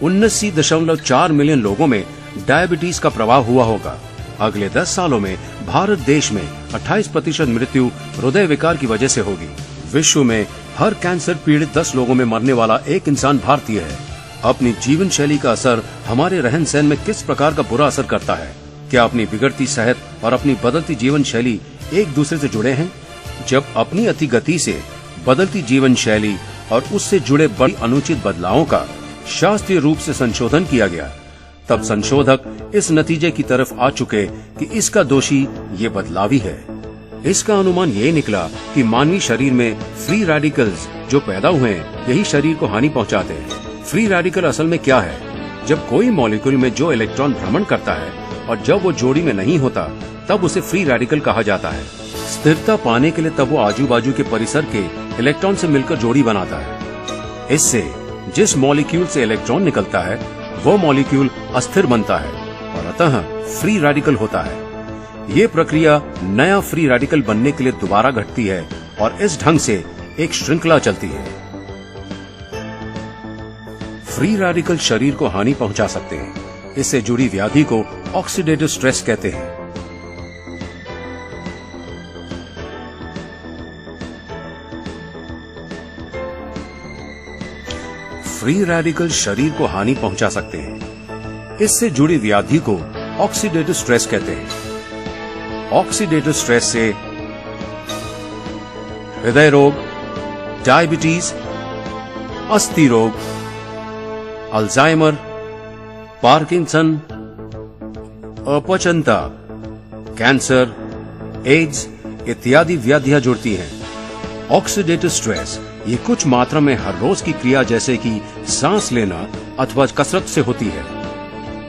79.4 million लोगों में diabetes का प्रभाव हुआ होगा। अगले 10 सालों में भारत देश में 28% मृत्यु हृदय विकार की वजह से होगी। विश्व में हर कैंसर पीड़ित 10 लोगों में मरने वाला एक इंसान भारतीय है। अपनी जीवन शैली का असर हमारे रहन सहन में किस प्रकार का बुरा असर करता है? क्या अपनी बिगड़ती सेहत और अपनी बदलती जीवन शैली एक दूसरे से जुड़े हैं? जब अपनी अति गति से बदलती जीवन शैली और उससे जुड़े बड़े अनुचित बदलावों का शास्त्रीय रूप से संशोधन किया गया, तब संशोधक इस नतीजे की तरफ आ चुके कि इसका दोषी ये बदलाव ही है। इसका अनुमान ये निकला कि मानवीय शरीर में फ्री रेडिकल्स जो पैदा हुए हैं, यही शरीर को हानि पहुंचाते हैं। फ्री रेडिकल असल में क्या है? जब कोई मॉलिक्यूल में जो इलेक्ट्रॉन भ्रमण करता है और जब वो जोड़ी में नहीं होता, तब उसे फ्री रेडिकल कहा जाता है। स्थिरता पाने के लिए तब वो आजू बाजू के परिसर के इलेक्ट्रॉन से मिलकर जोड़ी बनाता है। इससे जिस मॉलिक्यूल से इलेक्ट्रॉन निकलता है वो मॉलिक्यूल अस्थिर बनता है और अतः फ्री रेडिकल होता है। ये प्रक्रिया नया फ्री रेडिकल बनने के लिए दोबारा घटती है और इस ढंग से एक श्रृंखला चलती है। फ्री रेडिकल शरीर को हानि पहुंचा सकते हैं। इससे जुड़ी व्याधि को ऑक्सीडेटिव स्ट्रेस कहते हैं। फ्री रेडिकल शरीर को हानि पहुंचा सकते हैं। इससे जुड़ी व्याधि को ऑक्सीडेटिव स्ट्रेस कहते हैं। ऑक्सीडेटिव स्ट्रेस से हृदय रोग, डायबिटीज, अस्थि रोग, अल्जाइमर, पार्किंसन, अपचनता, कैंसर, एड्स इत्यादि व्याधियां जुड़ती हैं। ऑक्सीडेटिव स्ट्रेस ये कुछ मात्रा में हर रोज की क्रिया जैसे कि सांस लेना अथवा कसरत से होती है।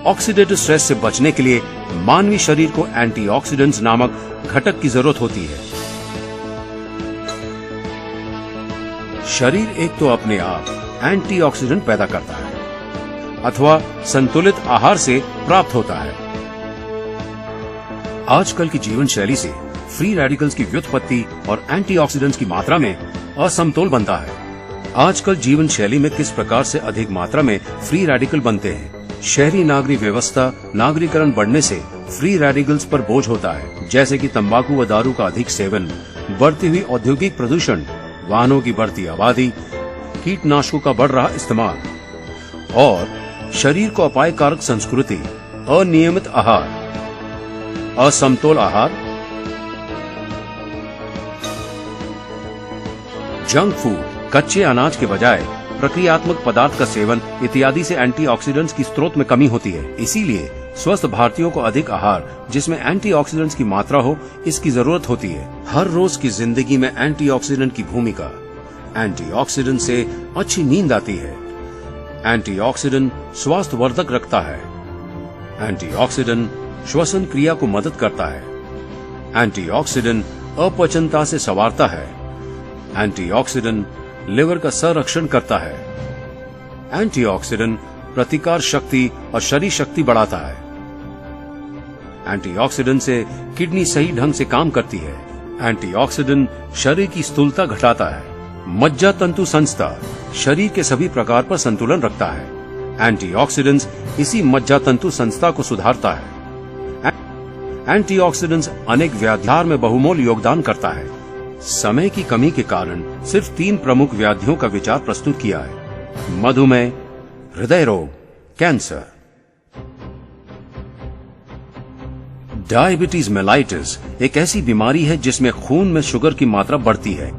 ऑक्सीडेटिव स्ट्रेस से बचने के लिए मानवीय शरीर को एंटीऑक्सीडेंट्स नामक घटक की जरूरत होती है। शरीर एक तो अपने आप एंटीऑक्सीडेंट पैदा करता है अथवा संतुलित आहार से प्राप्त होता है। आजकल की जीवन शैली से फ्री रेडिकल्स की व्युत्पत्ति और एंटीऑक्सीडेंट्स की मात्रा में असमतोल बनता है। आजकल जीवन शैली में किस प्रकार से अधिक मात्रा में फ्री रेडिकल बनते हैं? शहरी नागरिक व्यवस्था नागरीकरण बढ़ने से फ्री रेडिकल्स पर बोझ होता है, जैसे कि तंबाकू व दारू का अधिक सेवन, बढ़ती हुई औद्योगिक प्रदूषण, वाहनों की बढ़ती आबादी, कीटनाशकों का बढ़ रहा इस्तेमाल और शरीर को अपायकारक संस्कृति, अनियमित आहार, असमतोल आहार, जंक फूड, कच्चे अनाज के बजाय प्रक्रियात्मक पदार्थ का सेवन इत्यादि से एंटीऑक्सीडेंट्स की स्रोत में कमी होती है। इसीलिए स्वस्थ भारतीयों को अधिक आहार जिसमें एंटीऑक्सीडेंट्स की मात्रा हो, इसकी जरूरत होती है। हर रोज की जिंदगी में एंटीऑक्सीडेंट की भूमिका। एंटीऑक्सीडेंट से अच्छी नींद आती है। एंटीऑक्सीडेंट स्वास्थ्यवर्धक रखता है। एंटीऑक्सीडेंट श्वसन क्रिया को मदद करता है। एंटीऑक्सीडेंट अपचनता से संवारता है। एंटीऑक्सीडेंट लिवर का संरक्षण करता है। एंटीऑक्सीडेंट प्रतिकार शक्ति और शरीर शक्ति बढ़ाता है। एंटीऑक्सीडेंट से किडनी सही ढंग से काम करती है। एंटीऑक्सीडेंट शरीर की स्थूलता घटाता है। मज्जा तंतु संस्था शरीर के सभी प्रकार पर संतुलन रखता है। एंटीऑक्सीडेंट्स इसी मज्जा तंतु संस्था को सुधारता है। एंटीऑक्सीडेंट्स अनेक व्याधियों में बहुमूल्य योगदान करता है। समय की कमी के कारण सिर्फ 3 प्रमुख व्याधियों का विचार प्रस्तुत किया है: मधुमेह, हृदय रोग, कैंसर। डायबिटीज मेलाइटिस एक ऐसी बीमारी है जिसमें खून में शुगर की मात्रा बढ़ती है।